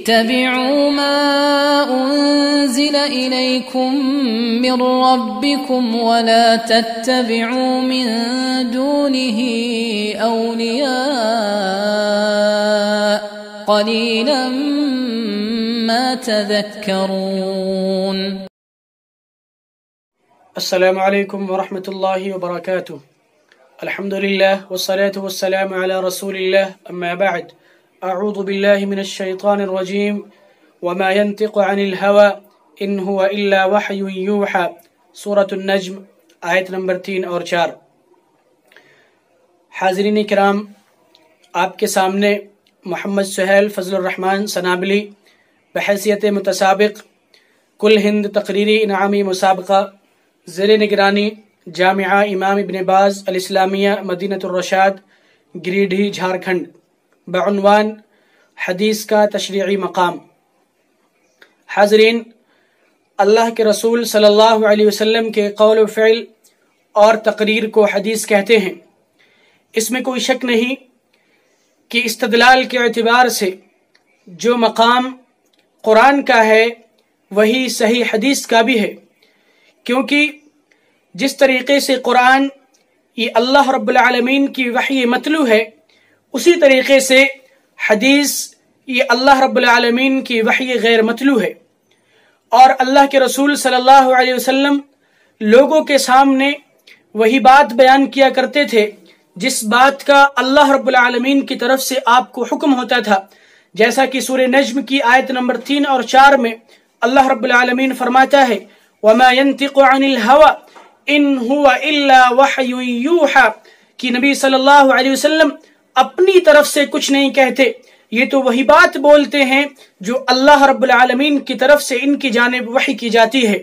اتبعوا ما أنزل إليكم من ربكم ولا تتبعوا من دونه أولياء قليلا ما تذكرون. السلام علیکم ورحمۃ اللہ وبرکاتہ. الحمد للہ والصلاة والسلام علی رسول اللہ اما بعد. اعوذ باللہ من الشیطان الرجیم وما ينطق عن الهوى ان هو الا وحی یوحى. سورة النجم آیت نمبر 3 اور 4. حاضرین کرام، آپ کے سامنے محمد سہیل فضل الرحمن سنابلی بحیثیت متسابق کل ہند تقریری انعامی مسابقہ زیر نگرانی جامعہ امام ابن باز الاسلامیہ مدینہ الرشاد گریڈھی جھارکھنڈ بعنوان حدیث کا تشریعی مقام. حاضرین، اللہ کے رسول صلی اللہ علیہ وسلم کے قول و فعل اور تقریر کو حدیث کہتے ہیں. اس میں کوئی شک نہیں کہ استدلال کے اعتبار سے جو مقام قرآن کا ہے وہی صحیح حدیث کا بھی ہے، کیونکہ جس طریقے سے قرآن یہ اللہ رب العالمین کی وحی متلو ہے، اسی طریقے سے حدیث یہ اللہ رب العالمین کی وحی غیر متلو ہے. اور اللہ کے رسول صلی اللہ علیہ وسلم لوگوں کے سامنے وہی بات بیان کیا کرتے تھے جس بات کا اللہ رب العالمین کی طرف سے آپ کو حکم ہوتا تھا، جیسا کہ سورہ نجم کی آیت نمبر 3 اور 4 میں اللہ رب العالمین فرماتا ہے وَمَا يَنْتِقُ عَنِ الْهَوَىٰ إِنْ هُوَ إِلَّا وَحْيٌ يُوحَىٰ کہ نبی صلی اللہ علیہ وسلم اپنی طرف سے کچھ نہیں کہتے، یہ تو وہی بات بولتے ہیں جو اللہ رب العالمین کی طرف سے ان کی جانب وحی کی جاتی ہے.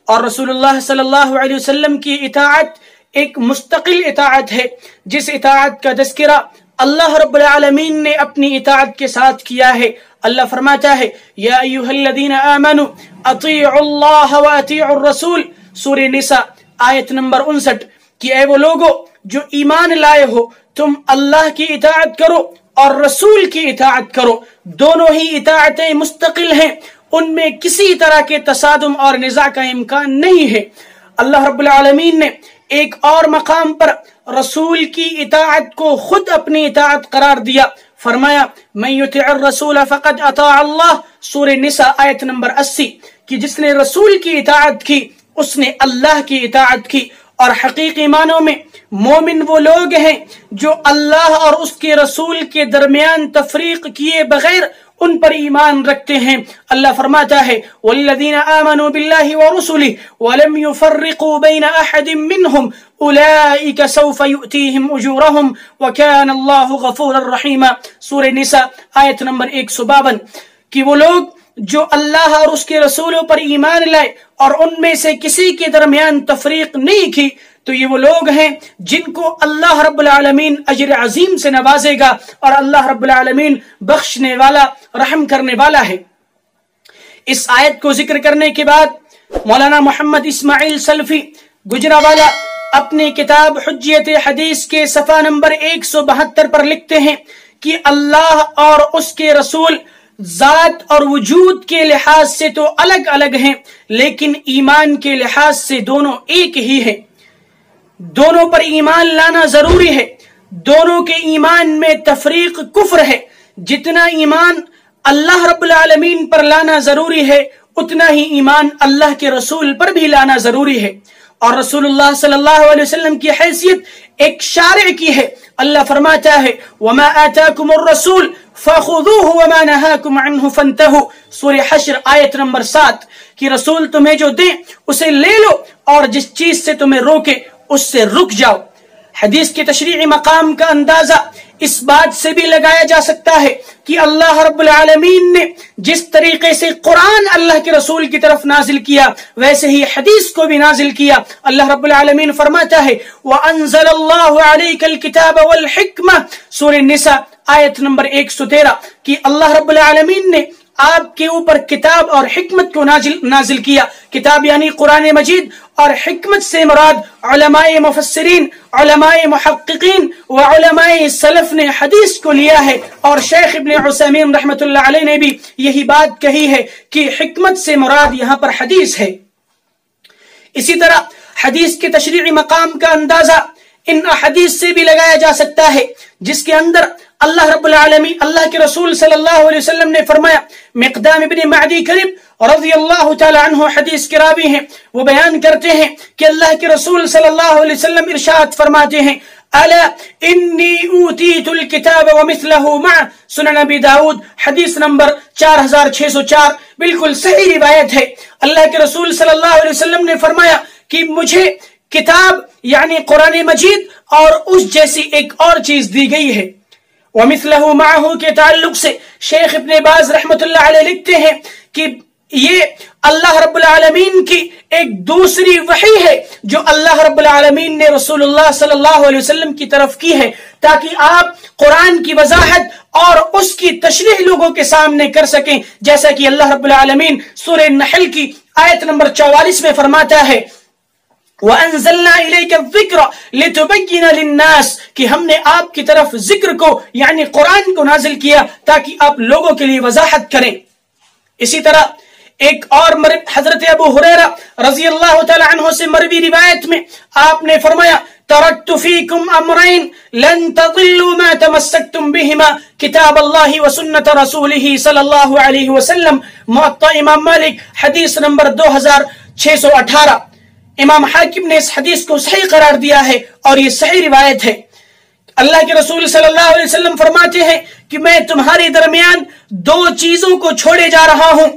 اور رسول اللہ صلی اللہ علیہ وسلم کی اطاعت ایک مستقل اطاعت ہے، جس اطاعت کا تذکرہ اللہ رب العالمین نے اپنی اطاعت کے ساتھ کیا ہے. اللہ فرماتا ہے یا ایھا الذین آمنوا اطیعوا اللہ واطیعوا الرسول. سورہ نساء آیت نمبر 59 کہ اے وہ لوگو جو ایمان لائے ہو، تم اللہ کی اطاعت کرو اور رسول کی اطاعت کرو. دونوں ہی اطاعتیں مستقل ہیں، ان میں کسی طرح کے تصادم اور نزاع کا امکان نہیں ہے. اللہ رب العالمین نے ایک اور مقام پر رسول کی اطاعت کو خود اپنی اطاعت قرار دیا. فرمایا من یطع الرسول فقد اطاع اللہ. سورہ نساء آیت نمبر 80 کہ جس نے رسول کی اطاعت کی اس نے اللہ کی اطاعت کی. اور حقیقی معنوں میں مومن وہ لوگ ہیں جو اللہ اور اس کے رسول کے درمیان تفریق کیے بغیر ان پر ایمان رکھتے ہیں. اللہ فرماتا ہے والذین آمنوا باللہ ورسلہ ولم یفرقوا بین احد منہم اولئک سوف یؤتیہم اجورہم وکان اللہ غفورا رحیما. سورہ نساء آیت نمبر 152 کہ وہ لوگ جو اللہ اور اس کے رسولوں پر ایمان لائے اور ان میں سے کسی کے درمیان تفریق نہیں کی، تو یہ وہ لوگ ہیں جن کو اللہ رب العالمین اجر عظیم سے نوازے گا، اور اللہ رب العالمین بخشنے والا رحم کرنے والا ہے. اس آیت کو ذکر کرنے کے بعد مولانا محمد اسماعیل سلفی گجرانوالہ اپنی کتاب حجیت حدیث کے صفحہ نمبر 172 پر لکھتے ہیں کہ اللہ اور اس کے رسول ذات اور وجود کے لحاظ سے تو الگ الگ ہیں، لیکن ایمان کے لحاظ سے دونوں ایک ہی ہیں. دونوں پر ایمان لانا ضروری ہے. دونوں کے ایمان میں تفریق کفر ہے. جتنا ایمان اللہ رب العالمین پر لانا ضروری ہے اتنا ہی ایمان اللہ کے رسول پر بھی لانا ضروری ہے. اور رسول اللہ صلی اللہ علیہ وسلم کی حیثیت ایک شارع کی ہے. اللہ فرماتا ہے وما آتاکم الرسول فخذوه وما نهاكم عنه فانتهوا. سورہ حشر آیت نمبر 7 کہ رسول تمہیں جو دیں اسے لے لو اور جس چیز سے تمہیں روکے اس سے رک جاؤ. حدیث کے تشریعی مقام کا اندازہ اس بات سے بھی لگایا جا سکتا ہے کہ اللہ رب العالمین نے جس طریقے سے قرآن اللہ کے رسول کی طرف نازل کیا ویسے ہی حدیث کو بھی نازل کیا. اللہ رب العالمین فرماتا ہے وَأَنزَلَ اللَّهُ عَلَيْكَ الْكِتَابَ وَالْحِكْمَةَ. سورہ نساء آیت نمبر 113 کہ اللہ رب العالمین نے آپ کے اوپر کتاب اور حکمت کو نازل کیا. کتاب یعنی قرآن مجید اور حکمت سے مراد علماء مفسرین، علماء محققین و علماء سلف نے حدیث کو لیا ہے، اور شیخ ابن عثیمین رحمۃ اللہ علیہ نے بھی یہی بات کہی ہے کہ حکمت سے مراد یہاں پر حدیث ہے۔ اسی طرح حدیث کے تشریعی مقام کا اندازہ ان احادیث سے بھی لگایا جا سکتا ہے، جس کے اندر اللہ رب العالمین، اللہ کے رسول صلی اللہ علیہ وسلم نے فرمایا، مقدام ابن معدی کرب رضی اللہ تعالی عنہ حدیث کے راوی ہیں، وہ بیان کرتے ہیں کہ اللہ کے رسول صلی اللہ علیہ وسلم ارشاد فرماتے ہیں، الا انی اوتیت الکتاب ومثلہ مع، سنن نبی داؤد حدیث نمبر 4604، بالکل صحیح روایت ہے۔ اللہ کے رسول صلی اللہ علیہ وسلم نے فرمایا کہ مجھے کتاب یعنی قرآن مجید اور اس جیسی ایک اور چیز دی گئی ہے۔ ومثلہ معہ کے تعلق سے شیخ ابن باز رحمۃ اللہ علیہ لکھتے ہیں کہ یہ اللہ رب العالمین کی ایک دوسری وحی ہے جو اللہ رب العالمین نے رسول اللہ صلی اللہ علیہ وسلم کی طرف کی ہے، تاکہ آپ قرآن کی وضاحت اور اس کی تشریح لوگوں کے سامنے کر سکیں، جیسا کہ اللہ رب العالمین سورہ نحل کی آیت نمبر 44 میں فرماتا ہے، وَأَنزَلْنَا إِلَيْكَ الذِّكْرَ لِتُبَيِّنَ لِلنَّاسِ، کہ ہم نے آپ کی طرف ذکر کو یعنی قرآن کو نازل کیا تاکہ آپ لوگوں کے لیے وضاحت کریں۔ اسی طرح ایک اور حضرت ابو ہریرہ رضی اللہ تعالی عنہ سے مروی روایت میں آپ نے فرمایا، ترکت فیکم امرین لن تضلوا ما تمسکتم بہما، کتاب اللہ و سنت رسولہ صلی اللہ علیہ وسلم، موطا امام مالک حدیث نمبر 2618۔ امام حاکم نے اس حدیث کو صحیح قرار دیا ہے اور یہ صحیح روایت ہے۔ اللہ کے رسول صلی اللہ علیہ وسلم فرماتے ہیں کہ میں تمہارے درمیان دو چیزوں کو چھوڑے جا رہا ہوں،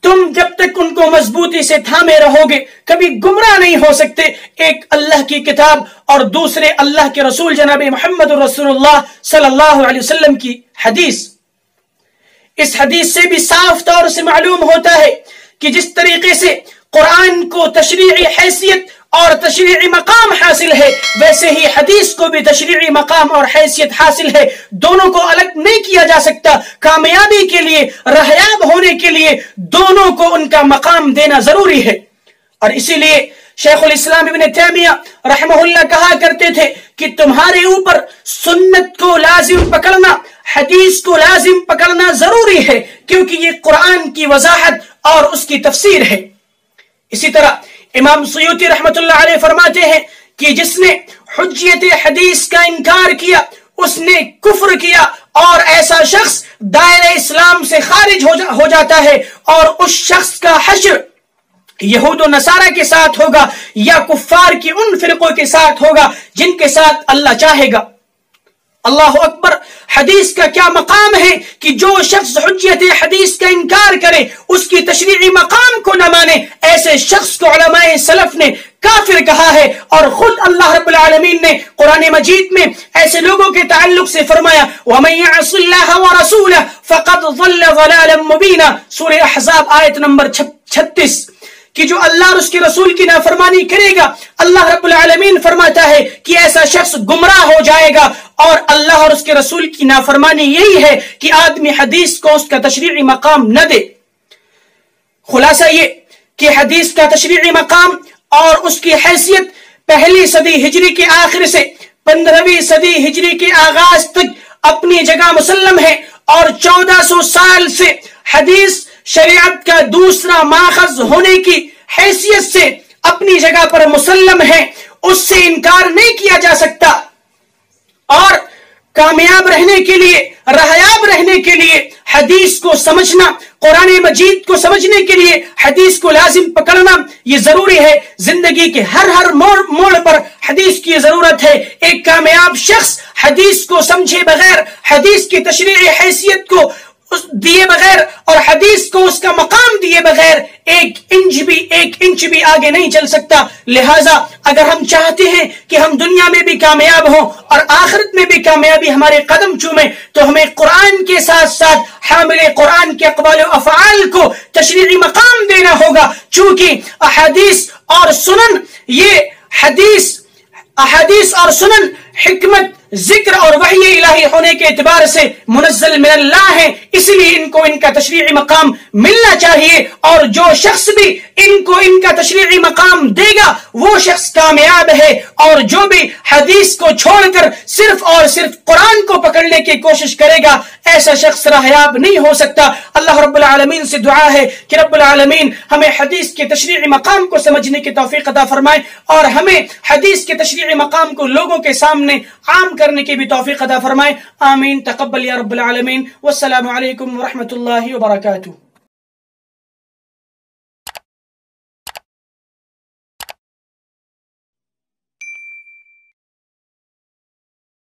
تم جب تک ان کو مضبوطی سے تھامے رہو گے کبھی گمراہ نہیں ہو سکتے، ایک اللہ کی کتاب اور دوسرے اللہ کے رسول جناب محمد رسول اللہ صلی اللہ علیہ وسلم کی حدیث۔ اس حدیث سے بھی صاف طور سے معلوم ہوتا ہے کہ جس طریقے سے قرآن کو تشریعی حیثیت اور تشریعی مقام حاصل ہے، ویسے ہی حدیث کو بھی تشریعی مقام اور حیثیت حاصل ہے، دونوں کو الگ نہیں کیا جا سکتا۔ کامیابی کے لیے، رہیاب ہونے کے لیے دونوں کو ان کا مقام دینا ضروری ہے، اور اسی لیے شیخ الاسلام ابن تیمیہ رحمہ اللہ کہا کرتے تھے کہ تمہارے اوپر سنت کو لازم پکڑنا، حدیث کو لازم پکڑنا ضروری ہے، کیونکہ یہ قرآن کی وضاحت اور اس کی تفسیر ہے۔ اسی طرح امام سیوطی رحمۃ اللہ علیہ فرماتے ہیں کہ جس نے حجیت حدیث کا انکار کیا اس نے کفر کیا، اور ایسا شخص دائرہ اسلام سے خارج ہو جاتا ہے، اور اس شخص کا حشر یہود و نصارہ کے ساتھ ہوگا یا کفار کی ان فرقوں کے ساتھ ہوگا جن کے ساتھ اللہ چاہے گا۔ اللہ اکبر! حدیث کا کیا مقام ہے کہ جو شخص حجیت حدیث کا انکار کرے، اس کی تشریعی مقام کو نہ مانے، ایسے شخص کو علماء سلف نے کافر کہا ہے، اور خود اللہ رب العالمین نے قرآن مجید میں ایسے لوگوں کے تعلق سے فرمایا، وَمَن يَعْصِ اللَّهَ وَرَسُولَهُ فَقَدْ ضَلَّ ضَلَالًا مُبِينًا، سورہ احزاب آیت نمبر 36، کہ جو اللہ اور اس کے رسول کی نافرمانی کرے گا، اللہ رب العالمین فرماتا ہے کہ ایسا شخص گمراہ ہو جائے گا، اور اللہ اور اس کے رسول کی نافرمانی یہی ہے کہ آدمی حدیث کو اس کا تشریعی مقام نہ دے۔ خلاصہ یہ کہ حدیث کا تشریعی مقام اور اس کی حیثیت پہلی صدی ہجری کے آخر سے 15ویں صدی ہجری کے آغاز تک اپنی جگہ مسلم ہے، اور 1400 سال سے حدیث شریعت کا دوسرا ماخذ ہونے کی حیثیت سے اپنی جگہ پر مسلم ہے، اس سے انکار نہیں کیا جا سکتا۔ اور کامیاب رہنے کے لیے، رہیاب رہنے کے لیے حدیث کو سمجھنا، قرآن مجید کو سمجھنے کے لیے حدیث کو لازم پکڑنا یہ ضروری ہے۔ زندگی کے ہر موڑ پر حدیث کی ضرورت ہے۔ ایک کامیاب شخص حدیث کو سمجھے بغیر، حدیث کی تشریعی حیثیت کو دیے بغیر اور حدیث کو اس کا مقام دیے بغیر ایک انچ بھی آگے نہیں چل سکتا۔ لہٰذا اگر ہم چاہتے ہیں کہ ہم دنیا میں بھی کامیاب ہوں اور آخرت میں بھی کامیابی ہمارے قدم چومے، تو ہمیں قرآن کے ساتھ ساتھ حامل قرآن کے اقوال و افعال کو تشریعی مقام دینا ہوگا، چونکہ احادیث اور سنن، یہ احادیث اور سنن حکمت، ذکر اور وحی الہی ہونے کے اعتبار سے منزل من اللہ ہے، اس لیے ان کو ان کا تشریعی مقام ملنا چاہیے، اور جو شخص بھی ان کو ان کا تشریعی مقام دے گا وہ شخص کامیاب ہے، اور جو بھی حدیث کو چھوڑ کر صرف اور صرف قرآن کو پکڑنے کی کوشش کرے گا ایسا شخص راہیاب نہیں ہو سکتا۔ اللہ رب العالمین سے دعا ہے کہ رب العالمین ہمیں حدیث کے تشریعی مقام کو سمجھنے کی توفیق عطا فرمائے، اور ہمیں حدیث کے تشریعی مقام کو لوگوں کے سامنے عام کرنے کی بھی توفیق عطا فرمائے۔ آمین، تقبل یا رب العالمین، والسلام علیکم ورحمۃ اللہ وبرکاتہ۔